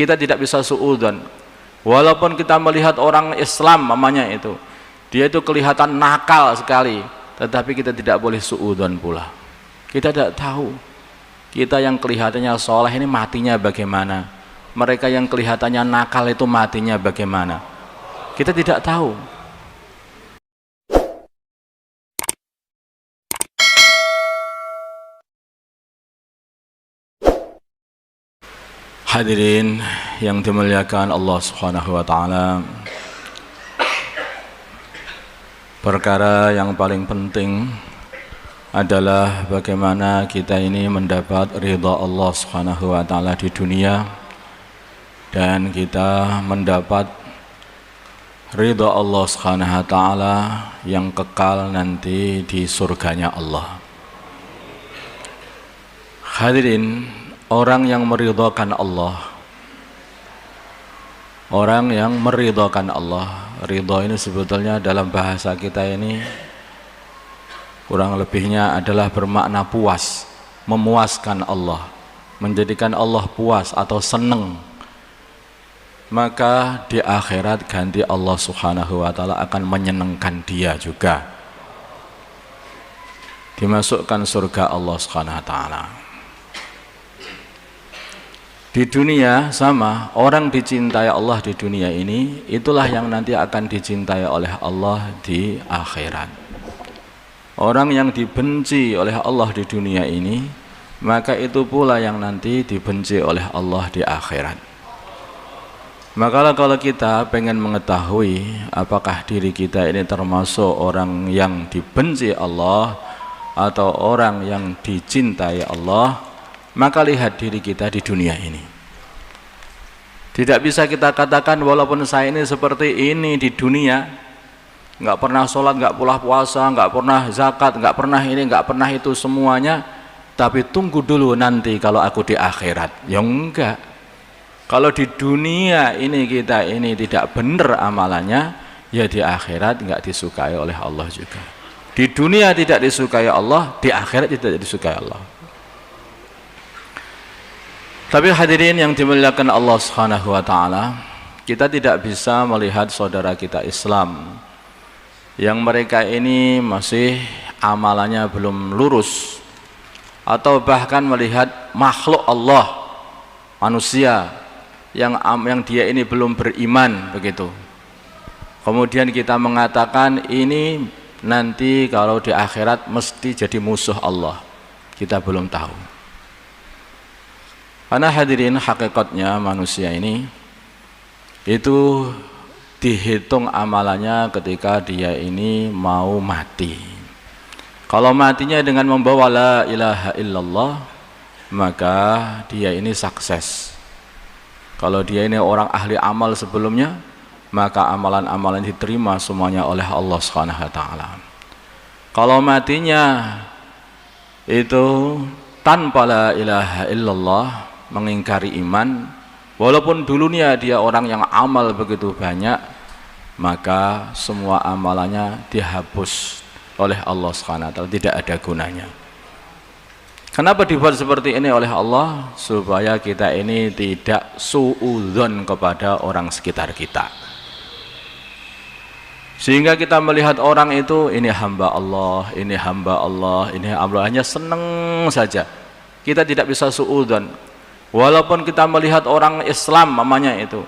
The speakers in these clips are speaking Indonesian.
kita tidak bisa suudzon. Walaupun kita melihat orang Islam namanya itu, dia itu kelihatan nakal sekali, tetapi kita tidak boleh suudzon pula. Kita tidak tahu kita yang kelihatannya soleh ini matinya bagaimana, mereka yang kelihatannya nakal itu matinya bagaimana, kita tidak tahu. Hadirin yang dimuliakan Allah Subhanahu wa taala, perkara yang paling penting adalah bagaimana kita ini mendapat ridha Allah Subhanahu wa taala di dunia, dan kita mendapat ridha Allah Subhanahu wa taala yang kekal nanti di surganya Allah. Hadirin, orang yang meridhakan Allah, orang yang meridhakan Allah, ridha ini sebetulnya dalam bahasa kita ini kurang lebihnya adalah bermakna puas, memuaskan Allah, menjadikan Allah puas atau senang. Maka di akhirat ganti Allah Subhanahu wa taala akan menyenangkan dia juga, dimasukkan surga Allah Subhanahu wa taala. Di dunia sama, orang dicintai Allah di dunia ini, itulah yang nanti akan dicintai oleh Allah di akhirat. Orang yang dibenci oleh Allah di dunia ini, maka itu pula yang nanti dibenci oleh Allah di akhirat. Maka kalau kita pengen mengetahui apakah diri kita ini termasuk orang yang dibenci Allah atau orang yang dicintai Allah, maka lihat diri kita di dunia ini. Tidak bisa kita katakan walaupun saya ini seperti ini di dunia, nggak pernah sholat, nggak pula puasa, nggak pernah zakat, nggak pernah ini, nggak pernah itu semuanya, tapi tunggu dulu nanti kalau aku di akhirat. Ya enggak. Kalau di dunia ini kita ini tidak benar amalannya, ya di akhirat nggak disukai oleh Allah juga. Di dunia tidak disukai Allah, di akhirat tidak disukai Allah. Tapi hadirin yang dimuliakan Allah Subhanahu wa taala, kita tidak bisa melihat saudara kita Islam yang mereka ini masih amalannya belum lurus, atau bahkan melihat makhluk Allah, manusia yang dia ini belum beriman begitu. Kemudian kita mengatakan ini nanti kalau di akhirat mesti jadi musuh Allah. Kita belum tahu. Karena hadirin, hakikatnya manusia ini itu dihitung amalannya ketika dia ini mau mati. Kalau matinya dengan membawa la ilaha illallah, maka dia ini sukses. Kalau dia ini orang ahli amal sebelumnya, maka amalan-amalan diterima semuanya oleh Allah Subhanahu wa taala. Kalau matinya itu tanpa la ilaha illallah, mengingkari iman, walaupun dulunya dia orang yang amal begitu banyak, maka semua amalannya dihapus oleh Allah SWT, tidak ada gunanya. Kenapa dibuat seperti ini oleh Allah? Supaya kita ini tidak suudzon kepada orang sekitar kita, sehingga kita melihat orang itu, ini hamba Allah, ini hamba Allah, ini Allah, hanya senang saja. Kita tidak bisa suudzon. Walaupun kita melihat orang Islam namanya itu,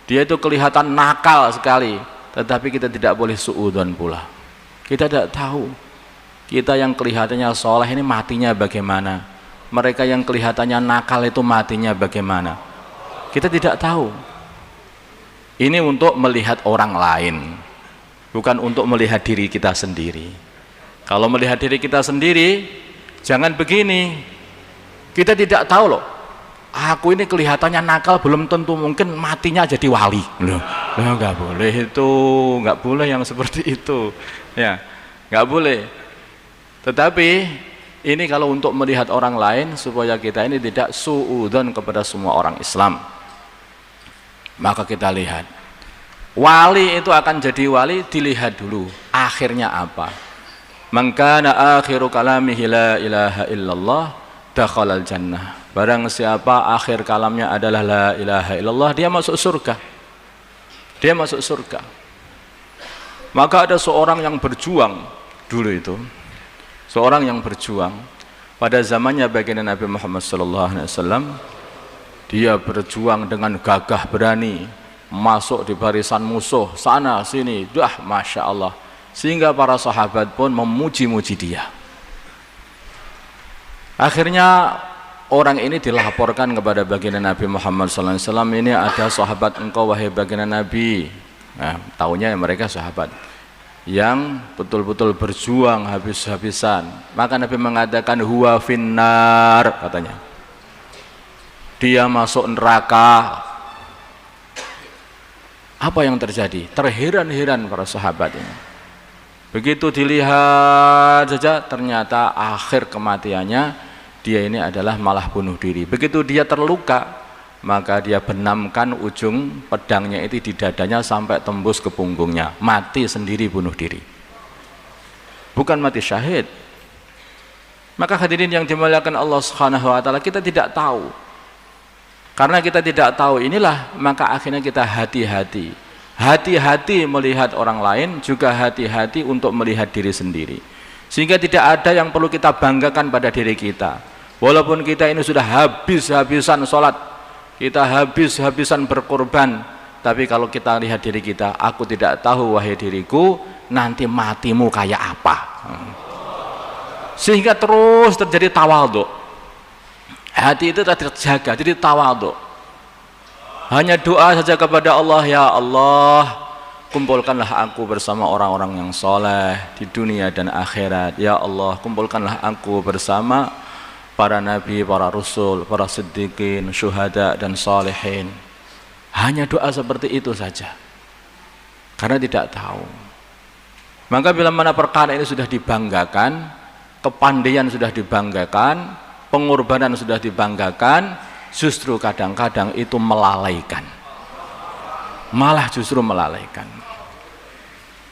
dia itu kelihatan nakal sekali, tetapi kita tidak boleh suudzon pula. Kita tidak tahu kita yang kelihatannya soleh ini matinya bagaimana, mereka yang kelihatannya nakal itu matinya bagaimana, kita tidak tahu. Ini untuk melihat orang lain, bukan untuk melihat diri kita sendiri. Kalau melihat diri kita sendiri, jangan begini, kita tidak tahu loh, aku ini kelihatannya nakal, belum tentu mungkin matinya jadi wali. Loh, nggak boleh itu, nggak boleh yang seperti itu, ya, nggak boleh. Tetapi ini kalau untuk melihat orang lain, supaya kita ini tidak suudzon kepada semua orang Islam, maka kita lihat wali itu akan jadi wali, dilihat dulu akhirnya apa. Man kana akhiru kalamihi la ilaha illallah dakhalal jannah. Barang siapa akhir kalamnya adalah la ilaha illallah, dia masuk surga. Dia masuk surga. Maka ada seorang yang berjuang dulu itu, seorang yang berjuang pada zamannya baginda Nabi Muhammad SAW. Dia berjuang dengan gagah berani, masuk di barisan musuh sana sini, dah masya Allah, sehingga para sahabat pun memuji-muji dia. Akhirnya orang ini dilaporkan kepada baginda Nabi Muhammad SAW, ini ada sahabat engkau wahai baginda Nabi. Nah, taunya mereka sahabat yang betul-betul berjuang habis-habisan. Maka Nabi mengatakan huwa finnar, katanya dia masuk neraka. Apa yang terjadi? Terheran-heran para sahabat ini. Begitu dilihat saja, ternyata akhir kematiannya dia ini adalah malah bunuh diri. Begitu dia terluka, maka dia benamkan ujung pedangnya itu di dadanya sampai tembus ke punggungnya. Mati sendiri, bunuh diri. Bukan mati syahid. Maka hadirin yang dimuliakan Allah Subhanahu wa taala, kita tidak tahu. Karena kita tidak tahu inilah, maka akhirnya kita hati-hati. Hati-hati melihat orang lain, juga hati-hati untuk melihat diri sendiri. Sehingga tidak ada yang perlu kita banggakan pada diri kita. Walaupun kita ini sudah habis-habisan sholat, kita habis-habisan berkorban, tapi kalau kita lihat diri kita, aku tidak tahu wahai diriku, nanti matimu kayak apa. Sehingga terus terjadi tawadhu. Hati itu terjaga, jadi tawadhu. Hanya doa saja kepada Allah, ya Allah, kumpulkanlah aku bersama orang-orang yang soleh di dunia dan akhirat. Ya Allah, kumpulkanlah aku bersama para nabi, para rasul, para siddiqin, syuhada dan salihin. Hanya doa seperti itu saja. Karena tidak tahu. Maka bila mana perkara ini sudah dibanggakan, kepandaian sudah dibanggakan, pengorbanan sudah dibanggakan, justru kadang-kadang itu melalaikan. Malah justru melalaikan.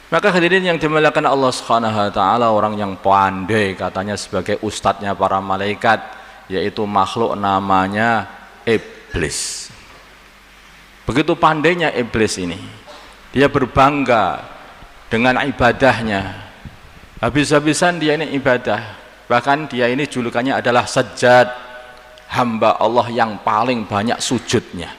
Maka hadirin yang dimuliakan Allah Subhanahu wa taala, orang yang pandai katanya sebagai ustadznya para malaikat, yaitu makhluk namanya iblis. Begitu pandainya iblis ini, dia berbangga dengan ibadahnya. Habis-habisan dia ini ibadah. Bahkan dia ini julukannya adalah Sajjad, hamba Allah yang paling banyak sujudnya.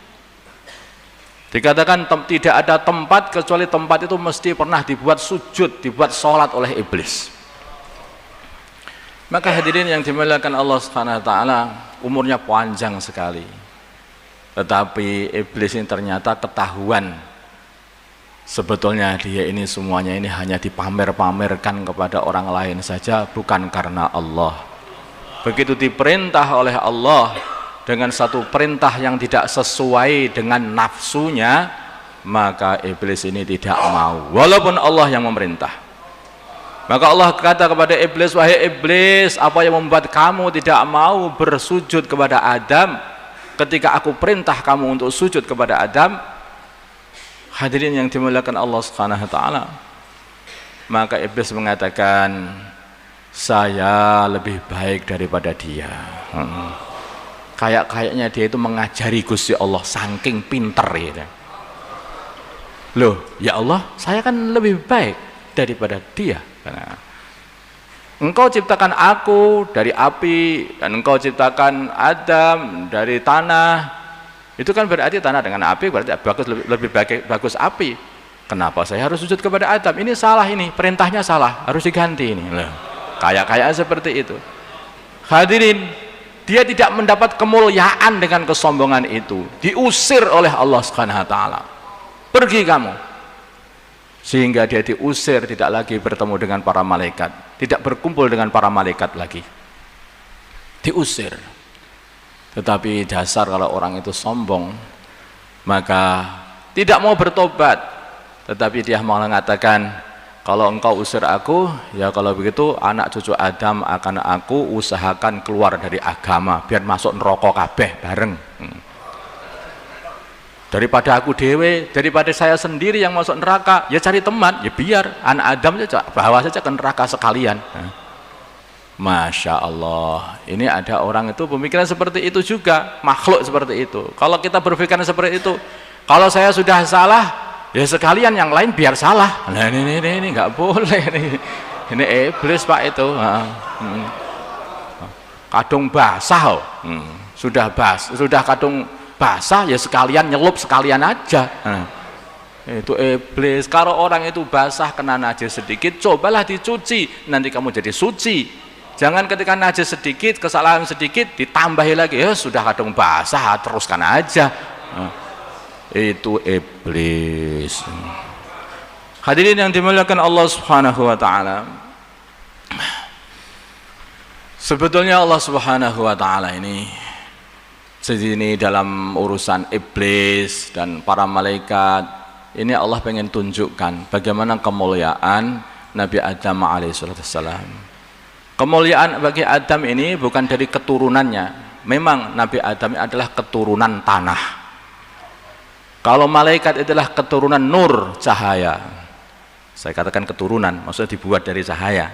Dikatakan tidak ada tempat kecuali tempat itu mesti pernah dibuat sujud, dibuat sholat oleh iblis. Maka hadirin yang dimuliakan Allah Subhanahu wa taala, umurnya panjang sekali. Tetapi iblis ini ternyata ketahuan sebetulnya dia ini semuanya ini hanya dipamer-pamerkan kepada orang lain saja, bukan karena Allah. Begitu diperintah oleh Allah dengan satu perintah yang tidak sesuai dengan nafsunya, maka iblis ini tidak mau, walaupun Allah yang memerintah. Maka Allah kata kepada iblis, wahai iblis, apa yang membuat kamu tidak mau bersujud kepada Adam ketika aku perintah kamu untuk sujud kepada Adam? Hadirin yang dimuliakan Allah Subhanahu wa taala, maka iblis mengatakan, saya lebih baik daripada dia. Kayaknya dia itu mengajari Gusti Allah, saking pinter ya. Loh, ya Allah, saya kan lebih baik daripada dia. Karena engkau ciptakan aku dari api dan engkau ciptakan Adam dari tanah. Itu kan berarti tanah dengan api berarti lebih bagus api. Kenapa saya harus sujud kepada Adam? Ini salah, ini perintahnya salah, harus diganti ini. Loh, kayak seperti itu. Hadirin, dia tidak mendapat kemuliaan dengan kesombongan itu, diusir oleh Allah Subhanahu wa taala. Pergi kamu. Sehingga dia diusir, tidak lagi bertemu dengan para malaikat, tidak berkumpul dengan para malaikat lagi. Diusir. Tetapi dasar kalau orang itu sombong, maka tidak mau bertobat. Tetapi dia mau mengatakan, kalau engkau usir aku, ya kalau begitu anak cucu Adam akan aku usahakan keluar dari agama, biar masuk neraka kabeh bareng. Daripada aku dewe, daripada saya sendiri yang masuk neraka, ya cari teman, ya biar anak Adam saja bawa saja ke neraka sekalian. Masya Allah, ini ada orang itu pemikiran seperti itu juga, makhluk seperti itu. Kalau kita berpikiran seperti itu, kalau saya sudah salah, ya sekalian yang lain biar salah. Nah ini nggak boleh nih. Ini iblis Pak itu. Kadung basah, sudah kadung basah ya sekalian nyelup sekalian aja. Itu iblis. Kalau orang itu basah kena najis sedikit, cobalah dicuci, nanti kamu jadi suci. Jangan ketika najis sedikit, kesalahan sedikit ditambahi lagi, ya sudah kadung basah, teruskan aja. Itu iblis. Hadirin yang dimuliakan Allah Subhanahu wa taala. Sebetulnya Allah Subhanahu wa taala ini sini dalam urusan iblis dan para malaikat, ini Allah pengen tunjukkan bagaimana kemuliaan Nabi Adam alaihissalam. Kemuliaan bagi Adam ini bukan dari keturunannya. Memang Nabi Adam adalah keturunan tanah. Kalau malaikat adalah keturunan nur, cahaya. Saya katakan keturunan, maksudnya dibuat dari cahaya.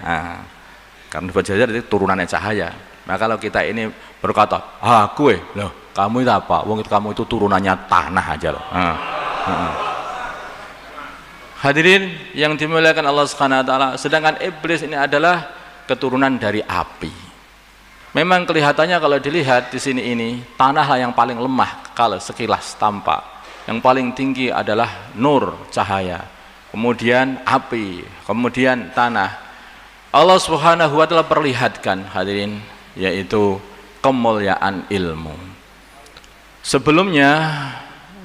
Karena dibuat dari turunannya cahaya. Nah kalau kita ini berkata, loh, kamu itu apa? Wong kamu itu turunannya tanah aja loh. Hadirin yang dimuliakan Allah Subhanahu wa taala, sedangkan iblis ini adalah keturunan dari api. Memang kelihatannya kalau dilihat di sini ini tanahlah yang paling lemah kalau sekilas tampak. Yang paling tinggi adalah nur, cahaya. Kemudian api, kemudian tanah. Allah Subhanahu wa taala perlihatkan hadirin yaitu kemuliaan ilmu. Sebelumnya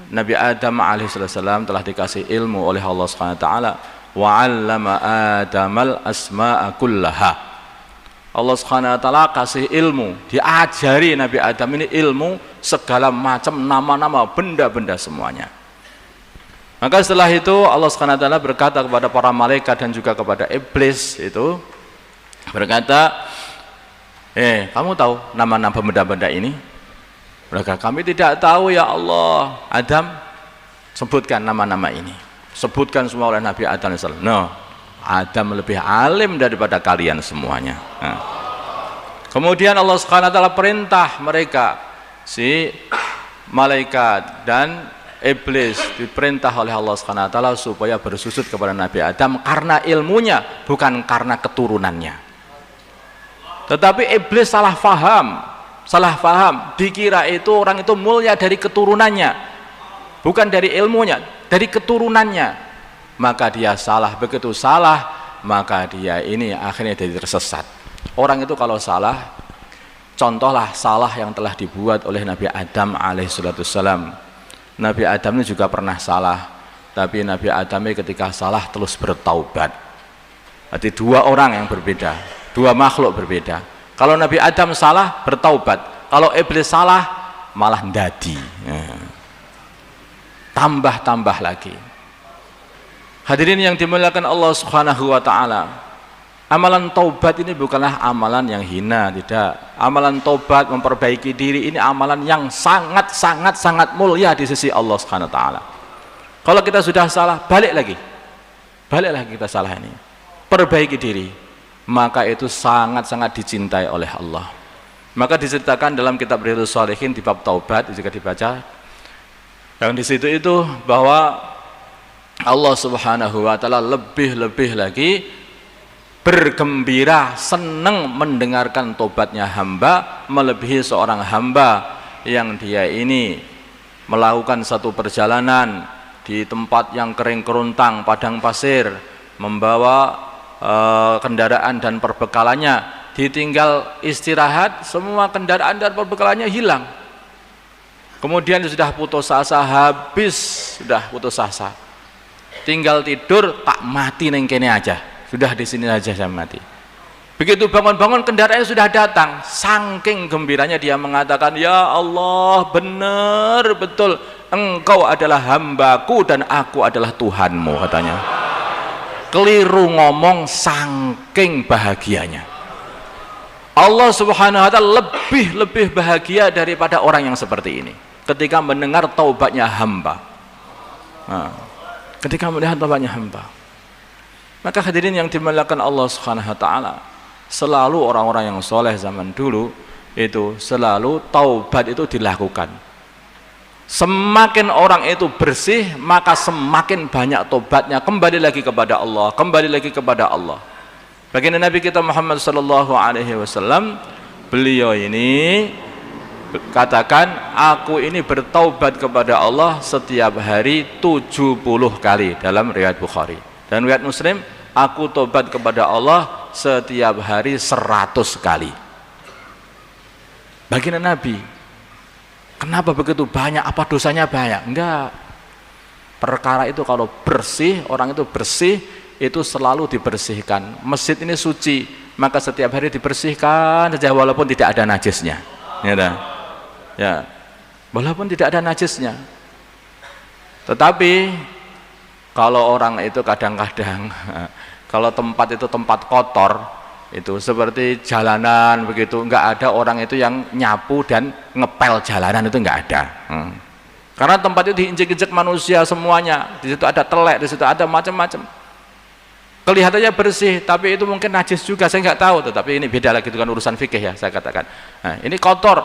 Nabi Adam alaihissalam telah dikasih ilmu oleh Allah Subhanahu wa taala, wa 'allama Adamal asma'a kullaha. Allah Subhanahu wa taala kasih ilmu, diajari Nabi Adam ini ilmu segala macam nama-nama benda-benda semuanya. Maka setelah itu Allah Subhanahu wa taala berkata kepada para malaikat dan juga kepada iblis itu berkata, kamu tahu nama-nama benda-benda ini? Mereka, kami tidak tahu ya Allah. Adam, sebutkan nama-nama ini. Sebutkan semua oleh Nabi Adam AS. No, Adam lebih alim daripada kalian semuanya. Kemudian Allah Subhanahu wa taala perintah mereka, si malaikat dan iblis diperintah oleh Allah Subhanahu wa taala supaya bersujud kepada Nabi Adam karena ilmunya, bukan karena keturunannya. Tetapi iblis salah faham, dikira itu orang itu mulia dari keturunannya, bukan dari ilmunya, dari keturunannya. Maka dia salah, begitu salah maka dia ini akhirnya jadi tersesat. Orang itu kalau salah, contohlah salah yang telah dibuat oleh Nabi Adam alaihissalam. Nabi Adam ini juga pernah salah, tapi Nabi Adam ini ketika salah terus bertaubat. Berarti dua orang yang berbeda, dua makhluk berbeda. Kalau Nabi Adam salah bertaubat, kalau iblis salah malah ndadi, tambah lagi. Hadirin yang dimuliakan Allah Subhanahu wa taala, amalan taubat ini bukanlah amalan yang hina, tidak. Amalan taubat memperbaiki diri ini amalan yang sangat mulia di sisi Allah Subhanahu wa taala. Kalau kita sudah salah, balik lagi kita salah ini, perbaiki diri, maka itu sangat dicintai oleh Allah. Maka diceritakan dalam kitab Riyadhus Shalihin di bab taubat juga dibaca, yang di situ itu bahwa Allah Subhanahu wa taala lebih lagi bergembira, senang mendengarkan tobatnya hamba, melebihi seorang hamba yang dia ini melakukan satu perjalanan di tempat yang kering kerontang, padang pasir, membawa kendaraan dan perbekalannya, ditinggal istirahat, semua kendaraan dan perbekalannya hilang. Kemudian sudah putus asa, sudah putus asa. Tinggal tidur, tak mati neng kene aja, sudah di sini aja saya mati. Begitu bangun-bangun kendaraannya sudah datang, saking gembiranya dia mengatakan, ya Allah, benar betul engkau adalah hambaku dan aku adalah Tuhanmu, katanya. Keliru ngomong, saking bahagianya. Allah Subhanahu wa taala lebih bahagia daripada orang yang seperti ini ketika mendengar taubatnya hamba. Ketika melihat taubatnya hamba. Maka hadirin yang dimuliakan Allah Subhanahu wa taala, Selalu orang-orang yang soleh zaman dulu itu selalu taubat itu dilakukan. Semakin orang itu bersih, maka semakin banyak tobatnya, kembali lagi kepada Allah, kembali lagi kepada Allah. Baginda Nabi kita Muhammad sallallahu alaihi wasallam, beliau ini katakan, aku ini bertaubat kepada Allah setiap hari 70 kali dalam riwayat Bukhari. Dan riwayat Muslim, aku tobat kepada Allah setiap hari 100 kali. Baginda Nabi, kenapa begitu banyak? Apa dosanya banyak? Enggak. Perkara itu kalau bersih, orang itu bersih, itu selalu dibersihkan. Masjid ini suci, maka setiap hari dibersihkan saja walaupun tidak ada najisnya. Ya, walaupun tidak ada najisnya. Tetapi kalau orang itu kadang-kadang kalau tempat itu tempat kotor, itu seperti jalanan begitu, enggak ada orang itu yang nyapu dan ngepel jalanan, itu enggak ada. Karena tempat itu diinjek-injek manusia semuanya. Di situ ada telek, di situ ada macam-macam. Kelihatannya bersih, tapi itu mungkin najis juga, saya enggak tahu. Tetapi ini beda lagi dengan urusan fikih ya, saya katakan. Nah, ini kotor,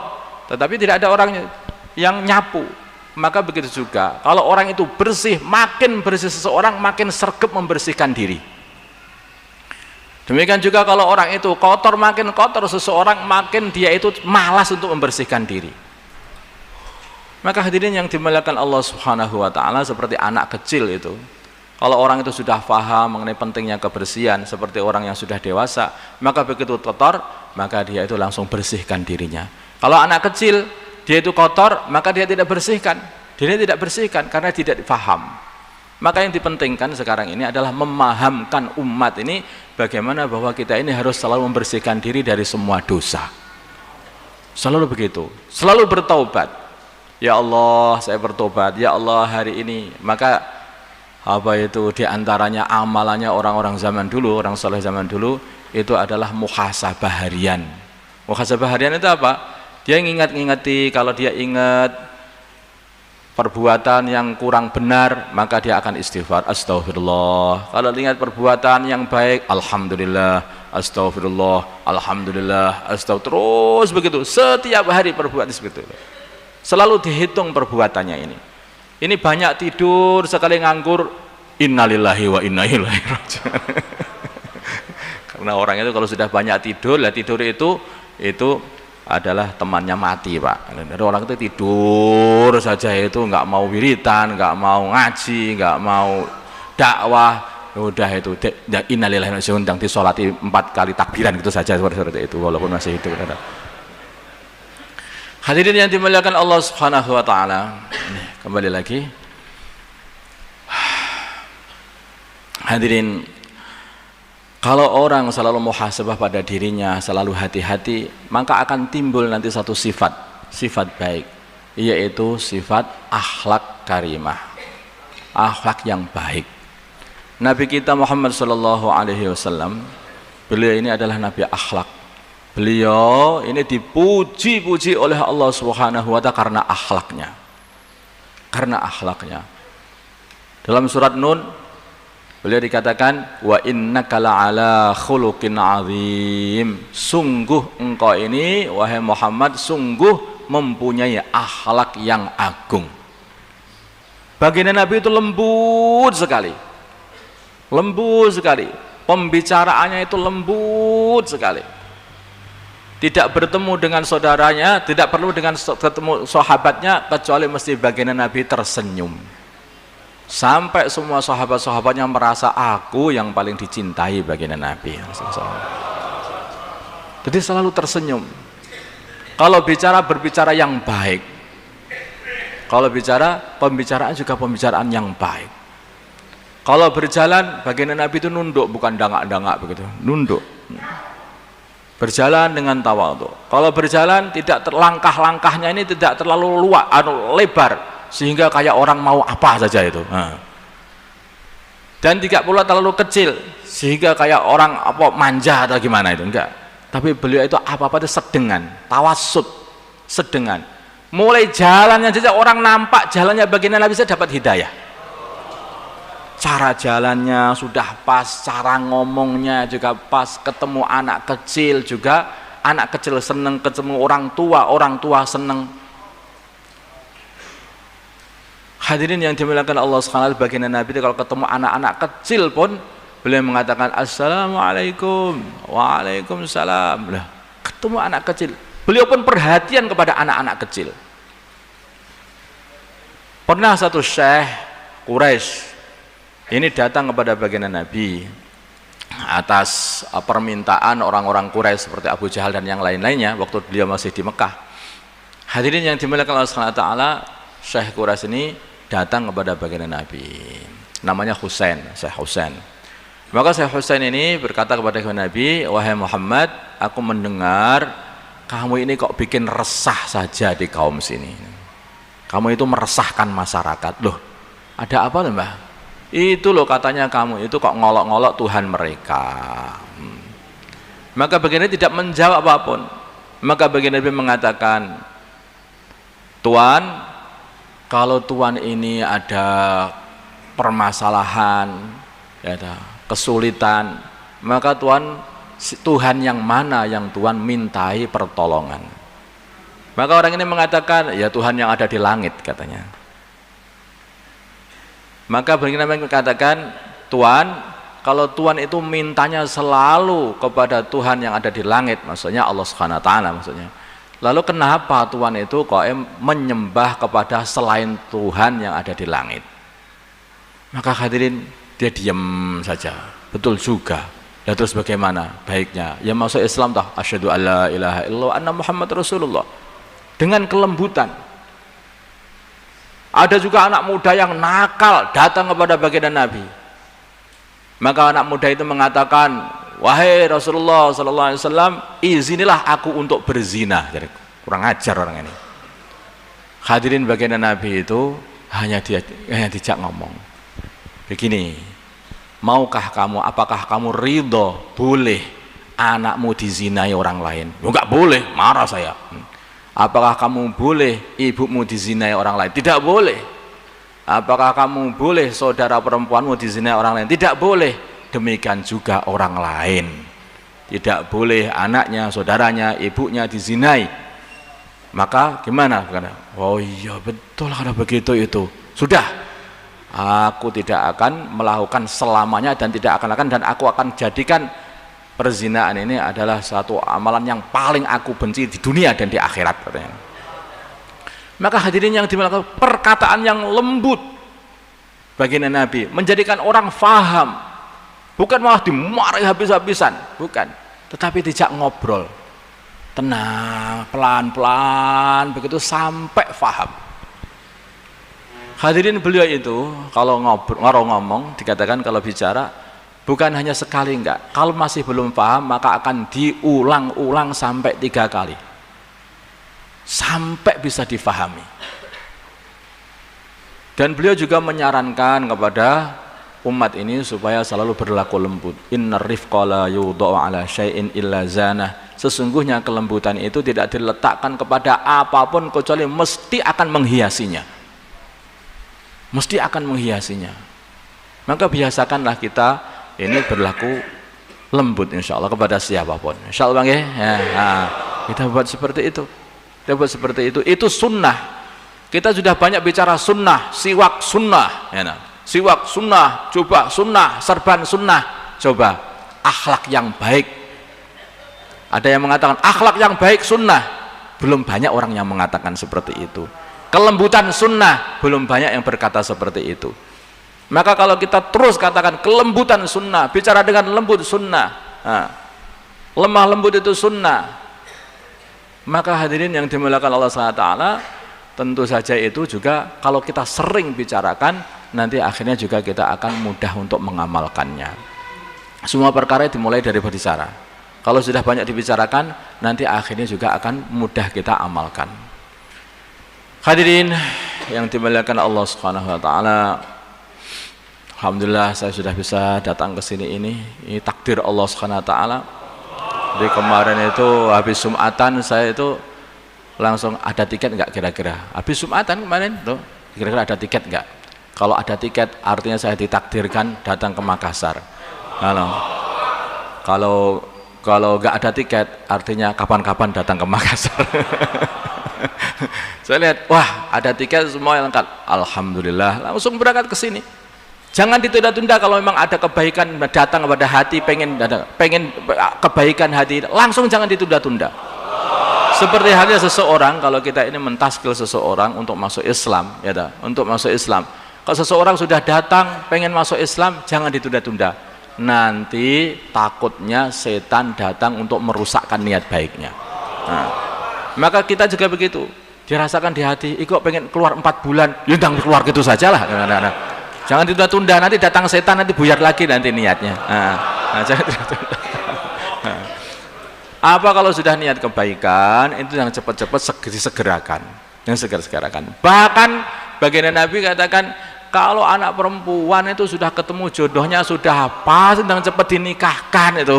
tetapi tidak ada orang yang nyapu. Maka begitu juga, kalau orang itu bersih, makin bersih seseorang, makin sregep membersihkan diri. Demikian juga kalau orang itu kotor, makin kotor seseorang, makin dia itu malas untuk membersihkan diri. Maka hadirin yang dimuliakan Allah Subhanahu wa taala, seperti anak kecil itu, kalau orang itu sudah paham mengenai pentingnya kebersihan seperti orang yang sudah dewasa, maka begitu kotor, maka dia itu langsung bersihkan dirinya. Kalau anak kecil dia itu kotor, maka dia tidak bersihkan. Dia tidak bersihkan karena tidak paham. Maka yang dipentingkan sekarang ini adalah memahamkan umat ini bagaimana bahwa kita ini harus selalu membersihkan diri dari semua dosa. Selalu begitu, selalu bertaubat. Ya Allah, saya bertobat. Ya Allah, hari ini. Maka apa itu diantaranya amalannya orang-orang zaman dulu, orang soleh zaman dulu, itu adalah muhasabah harian. Muhasabah harian itu apa? Dia ingat-ingati, kalau dia ingat perbuatan yang kurang benar, maka dia akan istighfar, astagfirullah. Kalau ingat perbuatan yang baik, alhamdulillah, astagfirullah, alhamdulillah, astagfirullah. Terus begitu, setiap hari perbuatan seperti itu. Selalu dihitung perbuatannya ini. Ini banyak tidur, sekali nganggur, innalillahi wa inna ilaihi raji'un. Karena orang itu kalau sudah banyak tidur, lah tidur itu adalah temannya mati, Pak. Jadi orang itu tidur saja, itu nggak mau wiritan, nggak mau ngaji, nggak mau dakwah, udah itu innalillahi wa inna ilaihi raji'un, yang disolati 4 kali takbiran gitu saja, seperti itu walaupun masih hidup. Hadirin yang dimuliakan Allah Subhanahu wa taala, kembali lagi. Hadirin, kalau orang selalu muhasabah pada dirinya, selalu hati-hati, maka akan timbul nanti satu sifat baik, yaitu sifat akhlak karimah, akhlak yang baik. Nabi kita Muhammad sallallahu alaihi wasallam, beliau ini adalah nabi akhlak. Beliau ini dipuji-puji oleh Allah Subhanahu wa taala karena akhlaknya. Karena akhlaknya. Dalam surat Nun beliau dikatakan, wa innaka la'ala khuluqin azim. Sungguh engkau ini wahai Muhammad sungguh mempunyai akhlak yang agung. Baginda Nabi itu lembut sekali. Lembut sekali. Pembicaraannya itu lembut sekali. Tidak bertemu dengan saudaranya, tidak perlu dengan ketemu sahabatnya, kecuali mesti baginda Nabi tersenyum. Sampai semua sahabat-sahabatnya merasa aku yang paling dicintai baginda Nabi. Jadi selalu tersenyum. Kalau bicara, berbicara yang baik. Kalau bicara, pembicaraan juga pembicaraan yang baik. Kalau berjalan, baginda Nabi itu nunduk, bukan dangak-dangak begitu, nunduk. Berjalan dengan tawadhu. Kalau berjalan tidak langkah-langkahnya ini tidak terlalu luas, lebar, sehingga kayak orang mau apa saja itu. Dan tidak pula terlalu kecil sehingga kayak orang apa manja atau gimana itu, enggak. Tapi beliau itu apa-apa itu sedengan, tawassut, sedengan. Mulai jalannya saja orang nampak jalannya baginda Nabi, bisa dapat hidayah. cara jalannya sudah pas, cara ngomongnya juga pas, ketemu anak kecil juga, anak kecil seneng, ketemu orang tua seneng. Hadirin yang dimuliakan Allah SWT, baginda Nabi itu kalau ketemu anak-anak kecil pun beliau mengatakan assalamualaikum, waalaikumsalam. Lah, ketemu anak kecil, beliau pun perhatian kepada anak-anak kecil. Pernah satu syekh Quraisy ini datang kepada baginda Nabi atas permintaan orang-orang Quraisy seperti Abu Jahal dan yang lain-lainnya waktu beliau masih di Mekah. Hadirin yang dimuliakan Allah SWT, syekh Quraisy ini datang kepada baginda Nabi, namanya Husain, Syekh Husain. Maka Syekh Husain ini berkata kepada Nabi, wahai Muhammad, aku mendengar kamu ini kok bikin resah saja di kaum sini, kamu itu meresahkan masyarakat. Loh, ada apa loh mbah? Itu loh katanya kamu itu kok ngolok-ngolok Tuhan mereka. Maka baginda tidak menjawab apapun. Maka baginda Nabi mengatakan, Tuan, kalau Tuan ini ada permasalahan, ada kesulitan, maka Tuhan yang mana yang Tuhan mintai pertolongan? Maka orang ini mengatakan, ya Tuhan yang ada di langit katanya. Maka baginda Nabi mengatakan, Tuan, kalau Tuhan itu mintanya selalu kepada Tuhan yang ada di langit, maksudnya Allah Subhanahu wa taala maksudnya. Lalu kenapa Tuhan itu kok menyembah kepada selain Tuhan yang ada di langit? Maka hadirin, dia diam saja. Betul juga. Ya terus bagaimana baiknya? Ya masuk Islam toh, asyhadu alla ilaha illallah anna Muhammad Rasulullah. Dengan kelembutan. Ada juga anak muda yang nakal datang kepada baginda Nabi. Maka anak muda itu mengatakan, wahai Rasulullah sallallahu alaihi wasallam, izinilah aku untuk berzina. Jadi kurang ajar orang ini. Hadirin baginda Nabi itu hanya dijak ngomong begini, maukah kamu, apakah kamu ridho boleh anakmu dizinai orang lain? Enggak boleh, marah saya. Apakah kamu boleh ibumu dizinai orang lain? Tidak boleh. Apakah kamu boleh saudara perempuanmu dizinai orang lain? Tidak boleh. Demikian juga orang lain. Tidak boleh anaknya, saudaranya, ibunya dizinai. Maka gimana? Oh iya betul kalau begitu itu. Sudah. Aku tidak akan melakukan selamanya dan tidak akan dan aku akan jadikan perzinaan ini adalah satu amalan yang paling aku benci di dunia dan di akhirat katanya. Maka hadirin yang dimuliakan, perkataan yang lembut baginda Nabi menjadikan orang faham, bukan malah dimarahi habis-habisan, bukan, tetapi dijak ngobrol tenang, pelan-pelan begitu sampai faham. Hadirin, beliau itu kalau ngomong dikatakan kalau bicara bukan hanya sekali, enggak, kalau masih belum paham maka akan diulang-ulang sampai 3 kali sampai bisa difahami. Dan beliau juga menyarankan kepada umat ini supaya selalu berlaku lembut. Innar rifqa la yudha'u ala syai'in illa zanah. Sesungguhnya kelembutan itu tidak diletakkan kepada apapun kecuali mesti akan menghiasinya. Mesti akan menghiasinya. Maka biasakanlah kita ini berlaku lembut insyaallah kepada siapapun. Insyaallah Bang ya. Kita buat seperti itu. Kita buat seperti itu. Itu sunnah. Kita sudah banyak bicara sunnah, siwak sunnah, ya nah. Siwak sunnah, coba sunnah, serban sunnah, coba akhlak yang baik. Ada yang mengatakan akhlak yang baik sunnah, belum banyak orang yang mengatakan seperti itu. Kelembutan sunnah, belum banyak yang berkata seperti itu. Maka kalau kita terus katakan kelembutan sunnah, bicara dengan lembut sunnah, lemah lembut itu sunnah, maka hadirin yang dimuliakan Allah SWT, tentu saja itu juga kalau kita sering bicarakan, nanti akhirnya juga kita akan mudah untuk mengamalkannya. Semua perkara dimulai dari berbicara. Kalau sudah banyak dibicarakan, nanti akhirnya juga akan mudah kita amalkan. Hadirin yang dimuliakan Allah Subhanahu wa taala, alhamdulillah saya sudah bisa datang ke sini ini takdir Allah Subhanahu wa taala. Di kemarin itu habis Jumatan saya itu langsung ada tiket enggak kira-kira? Habis Jumatan kemarin tuh kira-kira ada tiket enggak? Kalau ada tiket artinya saya ditakdirkan datang ke Makassar. Kalau nggak ada tiket artinya kapan-kapan datang ke Makassar. Saya lihat, wah ada tiket semua yang lengkap, alhamdulillah, langsung berangkat ke sini. Jangan ditunda-tunda. Kalau memang ada kebaikan datang kepada hati, pengen kebaikan hati, langsung jangan ditunda-tunda. Seperti halnya seseorang, kalau kita ini mentaskil seseorang untuk masuk Islam, ya dah, untuk masuk Islam. Kalau seseorang sudah datang pengen masuk Islam, jangan ditunda-tunda. Nanti takutnya setan datang untuk merusakkan niat baiknya. Nah, maka kita juga begitu. Dirasakan di hati, kok pengen keluar 4 bulan, ya jangan keluar gitu saja lah. Jangan ditunda-tunda, nanti datang setan, nanti buyar lagi nanti niatnya. Jangan ditunda. Apa kalau sudah niat kebaikan, itu yang cepat-cepat disegerakan, yang segera-segerakan. Bahkan baginda Nabi katakan, kalau anak perempuan itu sudah ketemu jodohnya, sudah pas, sedang cepat dinikahkan itu.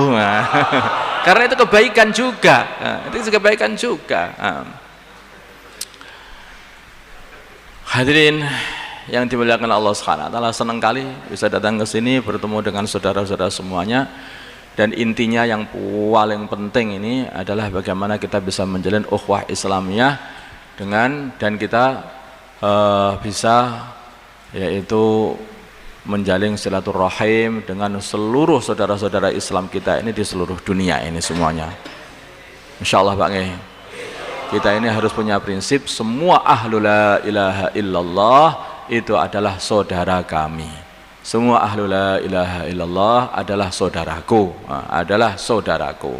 Karena itu kebaikan juga. Itu kebaikan juga. Hadirin yang dimuliakan Allah Subhanahu wa taala, senang kali bisa datang ke sini bertemu dengan saudara-saudara semuanya, dan intinya yang paling penting ini adalah bagaimana kita bisa menjalin ukhuwah Islamiyah dan kita bisa yaitu menjalin silaturahim dengan seluruh saudara-saudara Islam kita ini di seluruh dunia ini semuanya. Insyaallah Pak Nge. Kita ini harus punya prinsip, semua ahlu la ilaha illallah itu adalah saudara kami. Semua ahlu la ilaha illallah adalah saudaraku, adalah saudaraku.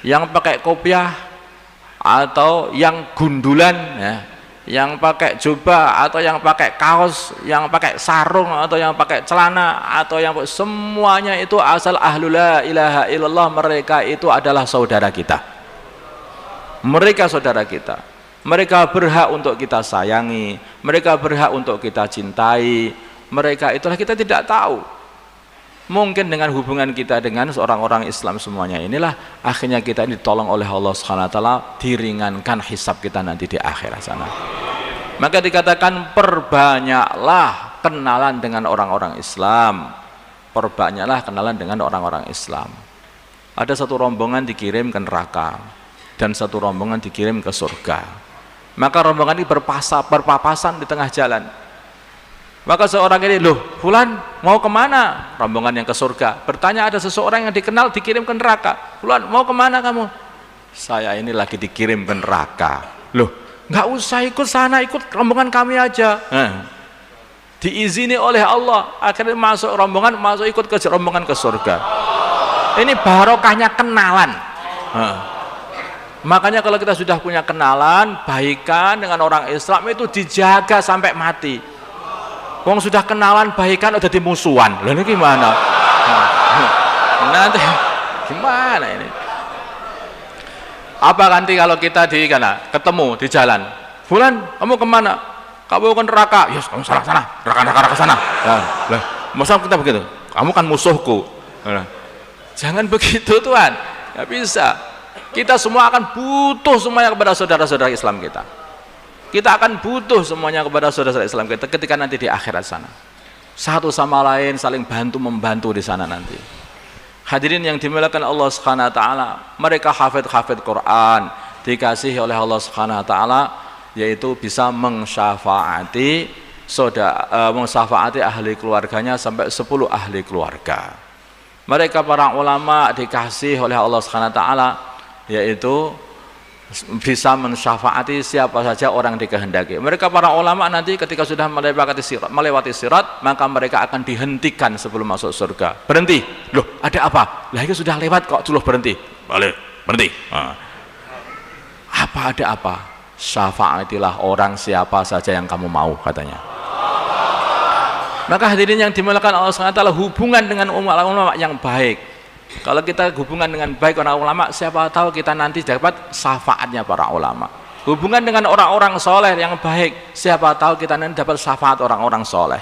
Yang pakai kopiah atau yang gundulan, ya, yang pakai jubah atau yang pakai kaos, yang pakai sarung atau yang pakai celana atau yang semuanya itu asal ahlu la ilaha illallah, mereka itu adalah saudara kita. Mereka saudara kita. Mereka berhak untuk kita sayangi, mereka berhak untuk kita cintai. Mereka itulah kita tidak tahu. Mungkin dengan hubungan kita dengan orang-orang Islam semuanya inilah akhirnya kita ditolong oleh Allah Subhanahu wa taala, diringankan hisab kita nanti di akhirat sana. Maka dikatakan perbanyaklah kenalan dengan orang-orang Islam. Perbanyaklah kenalan dengan orang-orang Islam. Ada satu rombongan dikirim ke neraka dan satu rombongan dikirim ke surga. Maka rombongan ini berpapasan di tengah jalan. Maka seorang ini, loh fulan mau kemana? Rombongan yang ke surga bertanya, ada seseorang yang dikenal dikirim ke neraka. Fulan mau kemana kamu? Saya ini lagi dikirim ke neraka. Loh nggak usah ikut sana, ikut rombongan kami aja. Diizini oleh Allah, akhirnya masuk rombongan, ikut ke rombongan ke surga. Ini barokahnya kenalan. Makanya kalau kita sudah punya kenalan, baikan dengan orang Islam itu dijaga sampai mati. Wong sudah kenalan, baikan udah dimusuhan. Lah ini gimana? Nanti gimana ini? Apa nanti kalau kita ketemu di jalan, Fulan, kamu kemana? Kamu ke neraka. Yes, kamu sana, neraka ke sana. Lah, masa kita begitu? Kamu kan musuhku. Jangan begitu Tuhan. Nggak bisa. Kita semua akan butuh semuanya kepada saudara-saudara Islam kita. Kita akan butuh semuanya kepada saudara-saudara Islam kita ketika nanti di akhirat sana. Satu sama lain saling bantu-membantu di sana nanti. Hadirin yang dimuliakan Allah Subhanahu wa taala, mereka hafid Quran, dikasihi oleh Allah Subhanahu wa taala, yaitu bisa mensyafaati ahli keluarganya sampai 10 ahli keluarga. Mereka para ulama dikasihi oleh Allah Subhanahu wa taala, yaitu bisa mensyafaati siapa saja orang dikehendaki. Mereka para ulama nanti ketika sudah melewati sirat, maka mereka akan dihentikan sebelum masuk surga. Berhenti. Loh, ada apa? Lah ini sudah lewat kok suruh berhenti. Balik, berhenti. Apa ada apa? Syafaatilah orang siapa saja yang kamu mau, katanya. Maka hadirin yang dimuliakan Allah SWT, hubungan dengan ulama yang baik. Kalau kita hubungan dengan baik orang ulama, siapa tahu kita nanti dapat syafaatnya para ulama. Hubungan dengan orang-orang soleh yang baik, siapa tahu kita nanti dapat syafaat orang-orang soleh.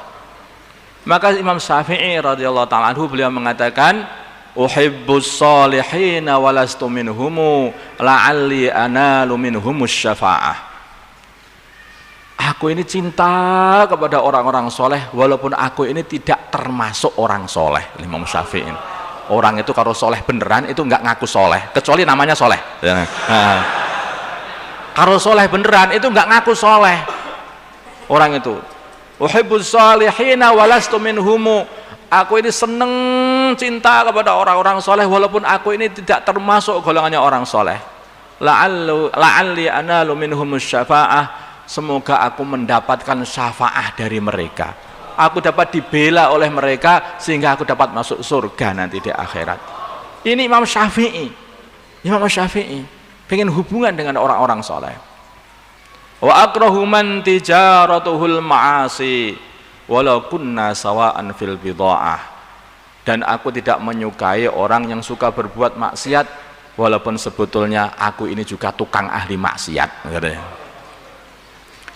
Maka Imam Syafi'i radhiyallahu ta'ala anhu, beliau mengatakan, uhibbus solihina walastu minhumu la'alli analu minhumus syafa'ah. aku ini cinta kepada orang-orang soleh walaupun aku ini tidak termasuk orang soleh. Imam Syafi'i, orang itu kalau soleh beneran itu nggak ngaku soleh kecuali namanya soleh. Kalau soleh beneran itu nggak ngaku soleh orang itu. Uhibbus salihina walastu minhumu, aku ini seneng cinta kepada orang-orang soleh walaupun aku ini tidak termasuk golongannya orang soleh. La'alli analu minhumus syafa'ah, semoga aku mendapatkan syafaah dari mereka, aku dapat dibela oleh mereka sehingga aku dapat masuk surga nanti di akhirat. Ini Imam Syafi'i. Imam Syafi'i pengen hubungan dengan orang-orang soleh. Wa akrahu man tijaratuhul ma'asi walau kunna sawa'an fil bidha'ah, dan aku tidak menyukai orang yang suka berbuat maksiat walaupun sebetulnya aku ini juga tukang ahli maksiat, katanya.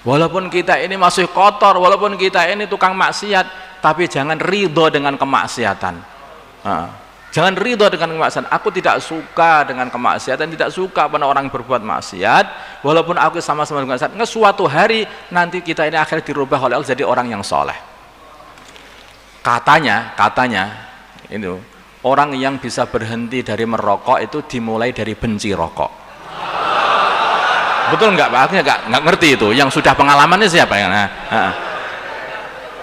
Walaupun kita ini masih kotor, walaupun kita ini tukang maksiat, tapi jangan ridho dengan kemaksiatan. Jangan ridho dengan kemaksiatan. Aku tidak suka dengan kemaksiatan, tidak suka pada orang yang berbuat maksiat walaupun aku sama-sama dengan maksiat. Suatu hari nanti kita ini akhirnya dirubah oleh Allah jadi orang yang soleh. Katanya itu orang yang bisa berhenti dari merokok itu dimulai dari benci rokok. Betul nggak Pak? Aku nggak ngerti itu. Yang sudah pengalamannya siapa ya?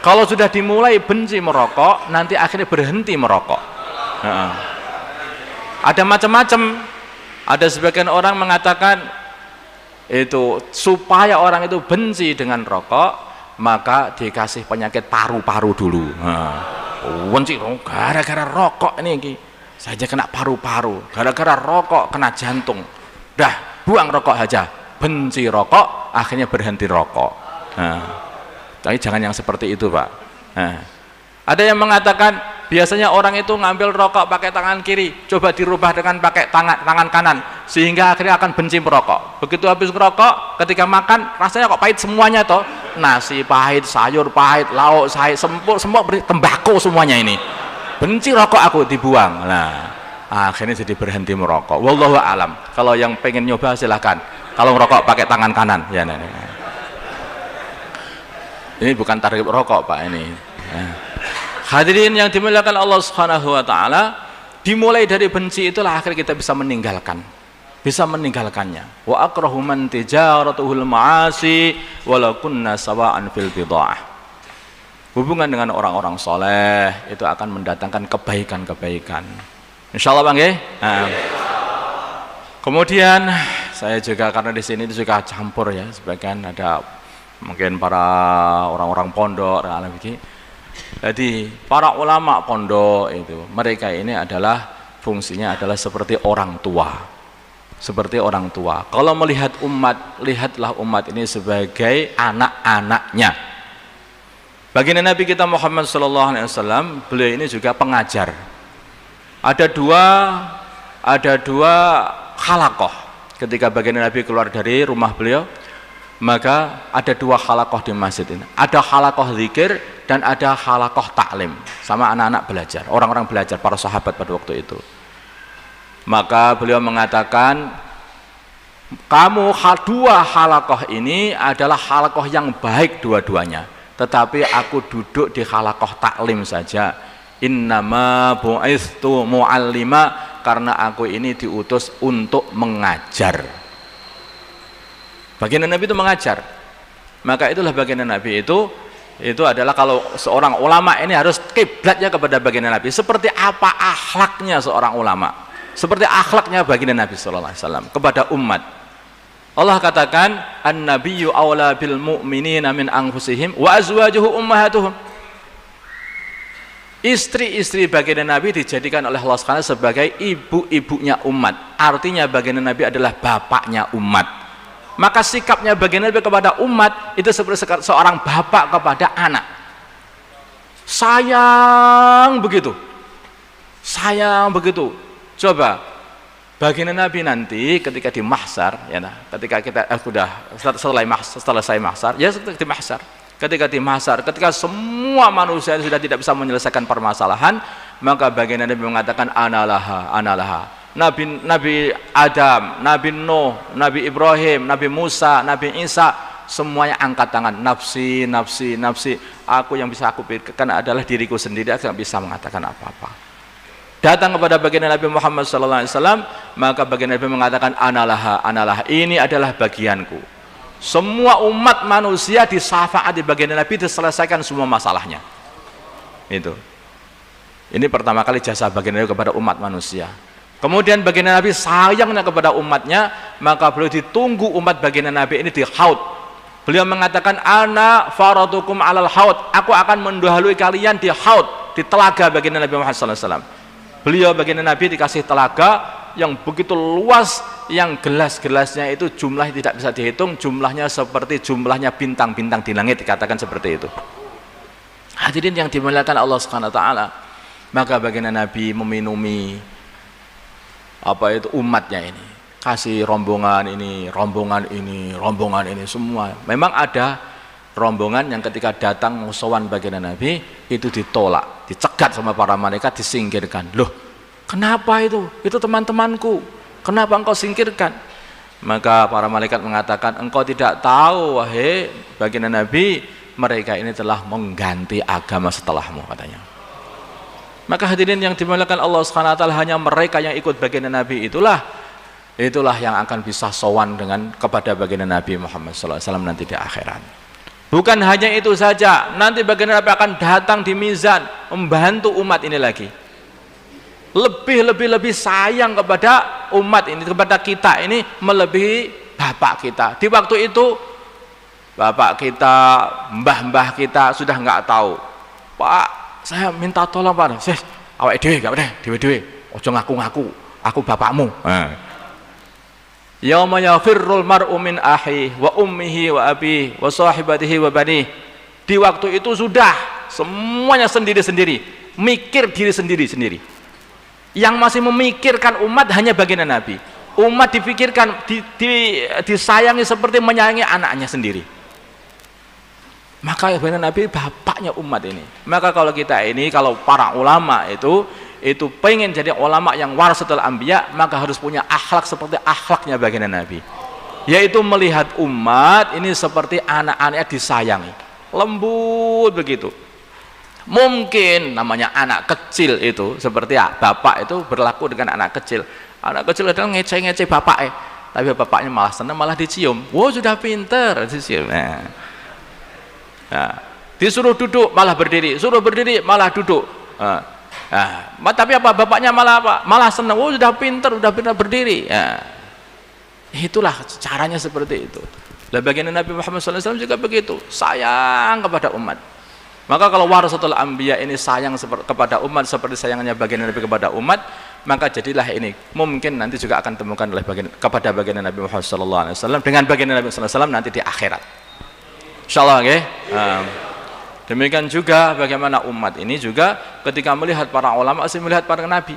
Kalau sudah dimulai benci merokok, nanti akhirnya berhenti merokok. Ada macam-macam. Ada sebagian orang mengatakan itu supaya orang itu benci dengan rokok, maka dikasih penyakit paru-paru dulu. Benci gara-gara rokok ini saja kena paru-paru, gara-gara rokok kena jantung. Dah buang rokok aja, benci rokok, akhirnya berhenti rokok. Tapi jangan yang seperti itu Pak. Ada yang mengatakan biasanya orang itu ngambil rokok pakai tangan kiri, coba dirubah dengan pakai tangan kanan sehingga akhirnya akan benci merokok. Begitu habis merokok, ketika makan rasanya kok pahit semuanya toh, nasi pahit, sayur pahit, lauk pahit, semua tembakau semuanya ini. Benci rokok aku, dibuang. Nah, akhirnya jadi berhenti merokok. Wallahu alam. Kalau yang pengen nyoba silahkan. Kalau merokok pakai tangan kanan, ya. Ini bukan target rokok Pak ini. Hadirin yang dimuliakan Allah Subhanahu wa taala, dimulai dari benci itulah akhirnya kita bisa meninggalkannya. Wa akrahu man tijaratuhul ma'asi walau kunna sawa'an fil bidha'ah. Hubungan dengan orang-orang soleh itu akan mendatangkan kebaikan-kebaikan. Insyaallah Bang nggih. Kemudian saya juga karena di sini itu juga campur ya, sebagian ada mungkin para orang-orang pondok dan begini. Jadi para ulama pondok itu mereka ini adalah fungsinya adalah seperti orang tua. Kalau melihat umat, lihatlah umat ini sebagai anak-anaknya. Baginda Nabi kita Muhammad SAW, beliau ini juga pengajar. Ada dua halaqah. Ketika baginda Nabi keluar dari rumah beliau, maka ada dua halaqah di masjid ini. Ada halaqah zikir dan ada halaqah taklim, sama anak-anak belajar, orang-orang belajar, para sahabat pada waktu itu. Maka beliau mengatakan, kamu dua halaqah ini adalah halaqah yang baik dua-duanya, tetapi aku duduk di halaqah taklim saja. Innama bu'istu mu'allima, karena aku ini diutus untuk mengajar. Baginda Nabi itu mengajar. Maka itulah baginda Nabi itu adalah kalau seorang ulama ini harus kiblatnya kepada baginda Nabi. Seperti apa akhlaknya seorang ulama? Seperti akhlaknya baginda Nabi SAW kepada umat. Allah katakan, an-nabiyyu aula bil mu'minina min anfusihim wa azwajuhu ummahatuhum. Istri-istri baginda Nabi dijadikan oleh Allah SWT sebagai ibu-ibunya umat. Artinya baginda Nabi adalah bapaknya umat. Maka sikapnya baginda Nabi kepada umat itu seperti seorang bapak kepada anak. Sayang begitu. Coba baginda Nabi nanti ketika di mahsyar, ya nah, ketika kita sudah selesai mahsyar, ya di mahsyar. Ketika semua manusia sudah tidak bisa menyelesaikan permasalahan, maka baginda Nabi mengatakan analaha. Nabi Adam, Nabi Nuh, Nabi Ibrahim, Nabi Musa, Nabi Isa, semuanya angkat tangan, nafsi, nafsi, nafsi. Aku yang bisa aku pikirkan adalah diriku sendiri, aku tidak bisa mengatakan apa-apa. Datang kepada baginda Nabi Muhammad SAW, maka baginda Nabi mengatakan, analah, analah, ini adalah bagianku. Semua umat manusia disyafaat di baginda Nabi, diselesaikan semua masalahnya. Itu. Ini pertama kali jasa baginda Nabi kepada umat manusia. Kemudian baginda Nabi sayangnya kepada umatnya, maka beliau ditunggu umat baginda Nabi ini di haud. Beliau mengatakan, ana faradukum alal haud, aku akan mendahului kalian di haud, di telaga baginda Nabi Muhammad SAW. Beliau baginda Nabi dikasih telaga yang begitu luas, yang gelas-gelasnya itu jumlahnya tidak bisa dihitung, jumlahnya seperti jumlahnya bintang-bintang di langit, dikatakan seperti itu. Hadirin yang dimuliakan Allah Subhanahu wa taala, maka baginda Nabi meminumi umatnya ini, kasih rombongan ini, rombongan ini, rombongan ini semua. Memang ada rombongan yang ketika datang musuhan baginda Nabi itu ditolak, dicegat sama para malaikat, disingkirkan. Loh, kenapa itu? Itu teman-temanku, kenapa engkau singkirkan? Maka para malaikat mengatakan, engkau tidak tahu wahai baginda Nabi, mereka ini telah mengganti agama setelahmu, katanya. Maka hadirin yang dimuliakan Allah Subhanahu wa taala, hanya mereka yang ikut baginda Nabi itulah yang akan bisa sowan dengan kepada baginda Nabi Muhammad SAW nanti di akhirat. Bukan hanya itu saja, nanti baginda Nabi akan datang di mizan membantu umat ini lagi. Lebih sayang kepada umat ini, kepada kita ini melebihi bapak kita. Di waktu itu bapak kita, mbah-mbah kita sudah nggak tahu. Pak, saya minta tolong Pak, awake dhewe gak dhewe, ojo ngaku-ngaku aku bapakmu. Yauma yafirrul mar'u min akhi wa ummihi wa abihi wa sahibatihi wa banihi. Di waktu itu sudah semuanya sendiri-sendiri, mikir diri sendiri-sendiri. Yang masih memikirkan umat hanya baginda Nabi. Umat dipikirkan, disayangi seperti menyayangi anaknya sendiri. Maka baginda Nabi bapaknya umat ini. Maka kalau kita ini, kalau para ulama itu pengen jadi ulama yang warasatul anbiya, maka harus punya akhlak seperti akhlaknya baginda Nabi, yaitu melihat umat ini seperti anak-anaknya disayangi, lembut begitu. Mungkin namanya anak kecil itu seperti bapak itu berlaku dengan anak kecil. Anak kecil adalah ngece-ngece bapak, tapi bapaknya malah senang, malah dicium. Wow, sudah pinter, dicium. Nah, disuruh duduk malah berdiri, suruh berdiri malah duduk. Tapi apa, bapaknya malah apa? Malah senang. Oh, sudah pinter berdiri. Itulah caranya seperti itu. Lah baginda Nabi Muhammad SAW juga begitu, sayang kepada umat. Maka kalau warasatul anbiya ini sayang kepada umat seperti sayangnya baginda Nabi kepada umat, maka jadilah ini mungkin nanti juga akan temukan oleh kepada baginda Nabi Muhammad SAW dengan baginda Nabi SAW nanti di akhirat. Insyaallah, okay? Demikian juga bagaimana umat ini juga ketika melihat para ulama masih melihat para nabi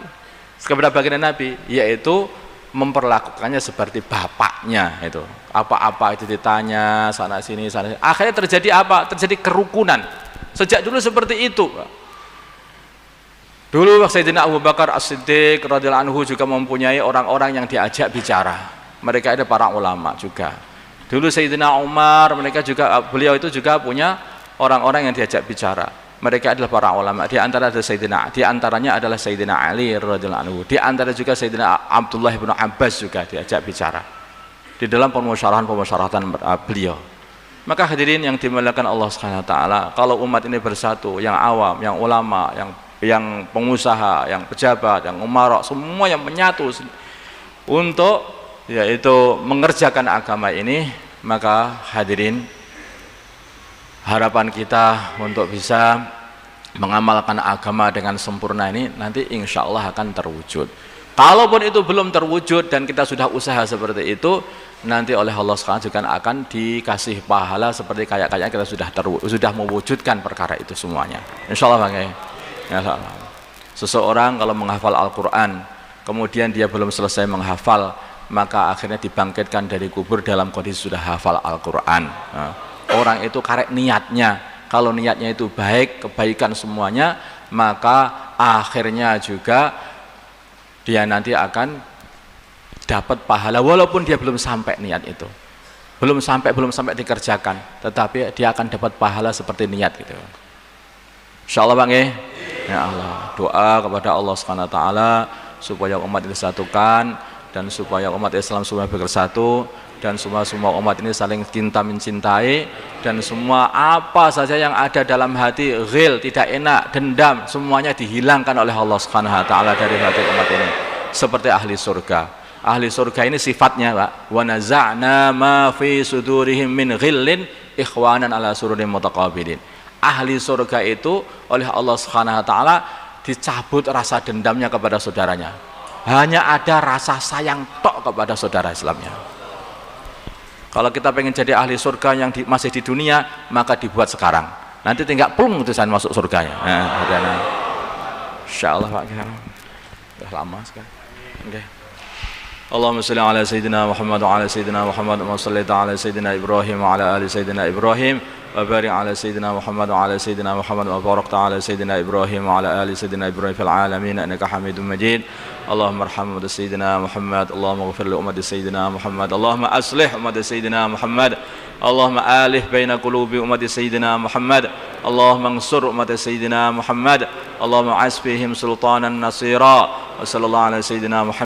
kepada baginda Nabi, yaitu memperlakukannya seperti bapaknya. Itu apa-apa itu ditanya sana sini. Akhirnya terjadi apa? Terjadi kerukunan. Sejak dulu seperti itu. Dulu Sayyidina Abu Bakar As-Siddiq radhiyallahu anhu juga mempunyai orang-orang yang diajak bicara. Mereka ada para ulama juga. Dulu Sayyidina Umar, beliau itu juga punya orang-orang yang diajak bicara. Mereka adalah para ulama. Di antaranya adalah Sayyidina Ali radhiyallahu anhu. Di antara juga Sayyidina Abdullah bin Abbas juga diajak bicara di dalam permusyaratan beliau. Maka hadirin yang dimuliakan Allah Subhanahu wa taala, kalau umat ini bersatu, yang awam, yang ulama, yang pengusaha, yang pejabat, yang umara, semua yang menyatu untuk yaitu mengerjakan agama ini, maka hadirin, harapan kita untuk bisa mengamalkan agama dengan sempurna ini nanti insya Allah akan terwujud. Kalaupun itu belum terwujud dan kita sudah usaha seperti itu, nanti oleh Allah SWT juga akan dikasih pahala seperti kayak kita sudah mewujudkan perkara itu semuanya. Insya Allah, seseorang kalau menghafal Al-Quran kemudian dia belum selesai menghafal, maka akhirnya dibangkitkan dari kubur dalam kondisi sudah hafal Al-Quran. Orang itu karek niatnya, kalau niatnya itu baik, kebaikan semuanya, maka akhirnya juga dia nanti akan dapat pahala walaupun dia belum sampai niat itu. belum sampai dikerjakan, tetapi dia akan dapat pahala seperti niat gitu. Insyaallah Bang ya. Ya Allah, doa kepada Allah Subhanahu wa taala supaya umat ini disatukan dan supaya umat Islam semua bersatu dan semua umat ini saling cinta mencintai, dan semua apa saja yang ada dalam hati ghil, tidak enak, dendam, semuanya dihilangkan oleh Allah Subhanahu wa taala dari hati umat ini, seperti ahli surga. Ahli surga ini sifatnya, Pak, wa naza'na ma fi sudurihim min ghillin ikhwanan ala sururin mutaqabilin. Ahli surga itu oleh Allah Subhanahu wa taala dicabut rasa dendamnya kepada saudaranya. Hanya ada rasa sayang tok kepada saudara Islamnya. Kalau kita pengen jadi ahli surga yang masih di dunia, maka dibuat sekarang. Nanti tinggal plung utusan masuk surganya. Nah, insyaallah Pak. Sudah lama sekali. Okay. Allahumma shalli ala sayyidina Muhammad wa ala sayyidina Muhammad wa sallaita ala sayyidina Ibrahim wa ala ali sayyidina Ibrahim wa barik ala sayyidina Muhammad wa ala sayyidina Muhammad wa barakta ala sayyidina Ibrahim wa ala ali sayyidina Ibrahim fil alamin innaka Hamidum Majid. Allahumma arham umat sayyidina Muhammad, Allahumma ighfir li umat sayyidina Muhammad, Allahumma aslih umat sayyidina Muhammad, Allahumma alih baina qulubi umat sayyidina Muhammad, Allahumma ansur umat sayyidina Muhammad, Allahumma asbihim sultanan nasira wa sallallahu ala sayyidina Muhammad.